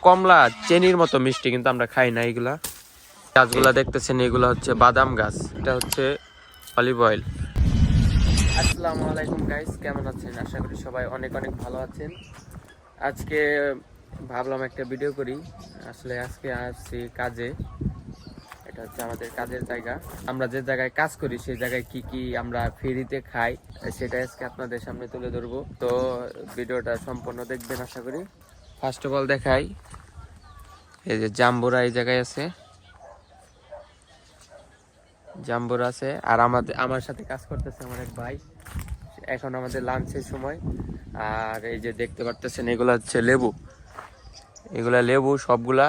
কমলা চেনির মতো মিষ্টি, কিন্তু আমরা খাই না এগুলা। গাছগুলা দেখতেছেন, এগুলা হচ্ছে বাদাম গাছ, এটা হচ্ছে অলিভ অয়েল। আসসালামু আলাইকুম গাইস, কেমন আছেন? আশা করি সবাই অনেক অনেক ভালো আছেন। আজকে ভাবলাম একটা ভিডিও করি। আসলে আজকে আসছি কাজে। এটা হচ্ছে আমাদের কাজের জায়গা। আমরা যে জায়গায় কাজ করি সেই জায়গায় কি কি আমরা ফ্রিতে খাই সেটা আজকে আপনাদের সামনে তুলে ধরবো। তো ভিডিওটা সম্পূর্ণ দেখবেন আশা করি। ফার্স্ট অফ অল দেখাই, এই যে জাম্বুরা এই জায়গায় আছে, জাম্বুরা আছে। আর আমার সাথে কাজ করতেছে আমার এক ভাই। এখন আমাদের লাঞ্চের সময়। আর এই যে দেখতে পারতেছেন, এগুলা হচ্ছে লেবু, এগুলা লেবু সবগুলা।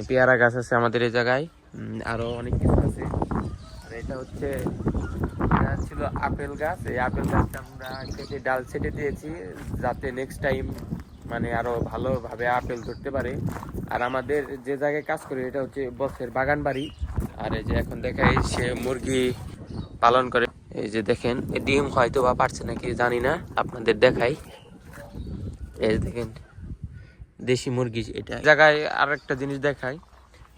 পেয়ারা গাছ আছে আমাদের এই জায়গায়, আরো অনেক কিছু আছে। আর এটা হচ্ছে, এটা ছিল আপেল গাছ। এই আপেল গাছটা আমরা কেটে ডাল ছেটে দিয়েছি, যাতে নেক্সট টাইম মানে আরো ভালোভাবে আপেল ধরতে পারে। আর আমাদের যে জায়গায় কাজ করি এটা হচ্ছে বসের বাগান বাড়ি। আর এই যে এখন দেখাই, সে মুরগি পালন করে। এই যে দেখেন, ডিম হয়তো বা পারছে নাকি জানি না, আপনাদের দেখাই। এই দেখেন দেশি মুরগি। এটা জায়গায় আর একটা জিনিস দেখাই,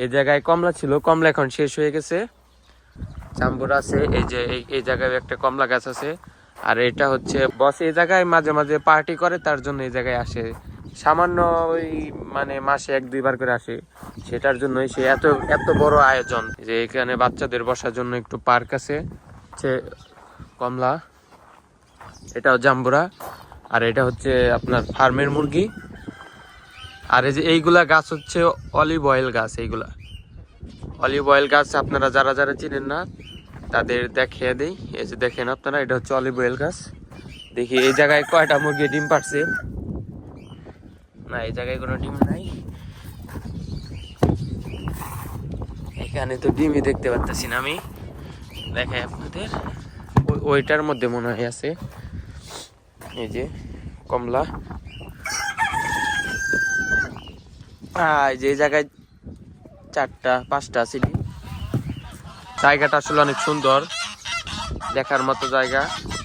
এই জায়গায় কমলা ছিল, কমলা এখন শেষ হয়ে গেছে। জাম্বুরা আছে, এই যে এই জায়গায় একটা কমলা গাছ আছে। আর এটা হচ্ছে বস এই জায়গায় মাঝে মাঝে পার্টি করে, তার জন্য এই জায়গায় আসে। সামান্য ওই মানে মাসে 1-2 বার করে আসে, সেটার জন্যই সে এত এত বড় আয়োজন। যে এখানে বাচ্চাদের বসার জন্য একটু পার্ক আছে। হচ্ছে কমলা, এটাও জাম্বুরা। আর এটা হচ্ছে আপনার ফার্মের মুরগি। আর এই যে এইগুলা গাছ হচ্ছে অলিভ অয়েল গাছ। এইগুলা অলিভ অয়েল গাছ, আপনারা যারা যারা চিনেন না তাদের দেখিয়ে দেই। এই যে দেখেন আপনারা, এটা হচ্ছে অলিভ অয়েল গাছ। দেখি এই জায়গায় কয়টা মুরগি ডিম পারছে। না, এই জায়গায় কোনো ডিম নাই, এখানে তো ডিমই দেখতে পাচ্ছি না আমি। দেখাই আপনাদের, ওইটার মধ্যে মনে হয় আছে। এই যে কমলা, এই যে এই জায়গায় 4-5টা আছে ডিম। জায়গাটা আসলে অনেক সুন্দর, দেখার মতো জায়গা।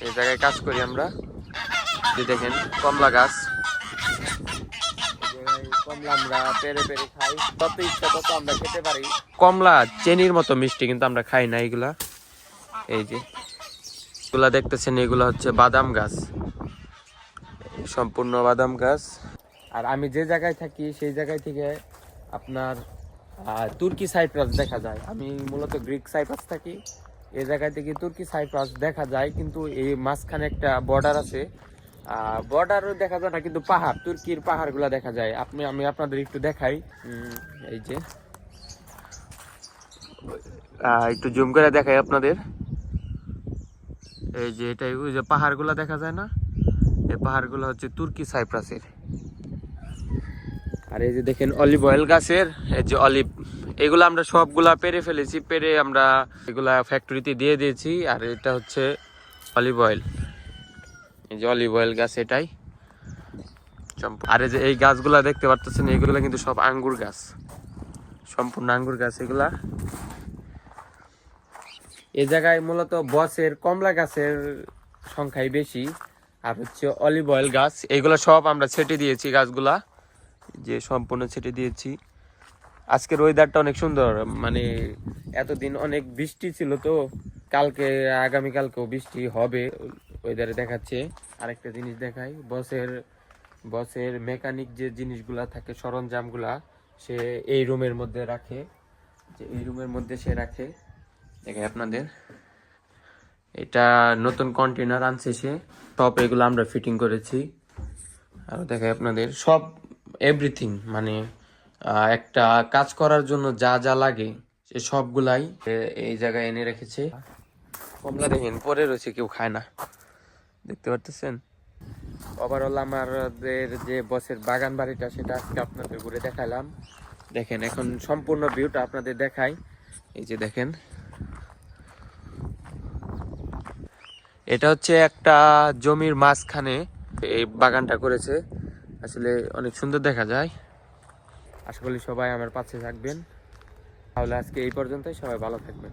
এই জায়গায় কাজ করি আমরা। যে দেখেন কমলা গাছ, কমলা আমরা পেরে পেরে খাই, তত ইচ্ছা তত আমরা খেতে পারি। কমলা চেনির মতো মিষ্টি, কিন্তু আমরা খাই না এগুলা। এই যে এগুলা দেখতেছেন, এগুলা হচ্ছে বাদাম গাছ, সম্পূর্ণ বাদাম গাছ। আর আমি যে জায়গায় থাকি সেই জায়গায় থেকে আপনার তুর্কি সাইপ্রাস দেখা যায়। আমি মূলত গ্রিক সাইপ্রাস থাকি, এই জায়গায় থেকে তুর্কি সাইপ্রাস দেখা যায়। কিন্তু এই মাঝখানে একটা বর্ডার আছে, বর্ডারও দেখা যায় না, কিন্তু পাহাড়, তুর্কির পাহাড়গুলো দেখা যায়। আমি আপনাদের একটু দেখাই। এই যে একটু জুম করে দেখাই আপনাদের। এই যে এটাই, ওই যে পাহাড়গুলো দেখা যায় না, এই পাহাড়গুলো হচ্ছে তুর্কি সাইপ্রাসের। আর এই যে দেখেন অলিভ অয়েল গাছের, এই যে অলিভ, এগুলো আমরা সবগুলা পেরে ফেলেছি, পেরে আমরা এগুলা ফ্যাক্টরিতে দিয়ে দিয়েছি। আর এটা হচ্ছে অলিভ অয়েল, এই যে অলিভ অয়েল গাছ এটাই। আর এই যে এই গাছগুলা দেখতে পারতেছেন, এগুলা কিন্তু সব আঙ্গুর গাছ, সম্পূর্ণ আঙ্গুর গাছ এগুলা। এই জায়গায় মূলত বসের কমলা গাছের সংখ্যাই বেশি, আর হচ্ছে অলিভ অয়েল গাছ, এগুলো সব আমরা ছেটে দিয়েছি গাছগুলা, যে সম্পূর্ণ ছেটে দিয়েছি। আজকের ওয়েদারটা অনেক সুন্দর, মানে এতদিন অনেক বৃষ্টি ছিল, তো কালকে আগামীকালকেও বৃষ্টি হবে ওয়েদারে দেখাচ্ছে। আরেকটা জিনিস দেখাই, বসের মেকানিক যে জিনিসগুলা থাকে, সরঞ্জামগুলা সে এই রুমের মধ্যে রাখে, যে এই রুমের মধ্যে সে রাখে। দেখাই আপনাদের, এটা নতুন কন্টেনার আনছে সে, সব এগুলো আমরা ফিটিং করেছি। আর দেখাই আপনাদের সব এভরিথিং, মানে একটা কাজ করার জন্য যা যা লাগে সে সবগুলাই এই জায়গায় এনে রেখেছে। কমলা দেখেন পরে রয়েছে, কেউ খায় না, দেখতে পারতেছেন। ওভারঅল আমাদের যে বসের বাগান বাড়িটা, সেটা আজকে আপনাদের ঘুরে দেখালাম। দেখেন এখন সম্পূর্ণ ভিউটা আপনাদের দেখাই। এই যে দেখেন, এটা হচ্ছে একটা জমির মাঝখানে এই বাগানটা করেছে, আসলে অনেক সুন্দর দেখা যায়। আশা করি সবাই আমার পাশে থাকবেন। তাহলে আজকে এই পর্যন্তই, সবাই ভালো থাকবেন।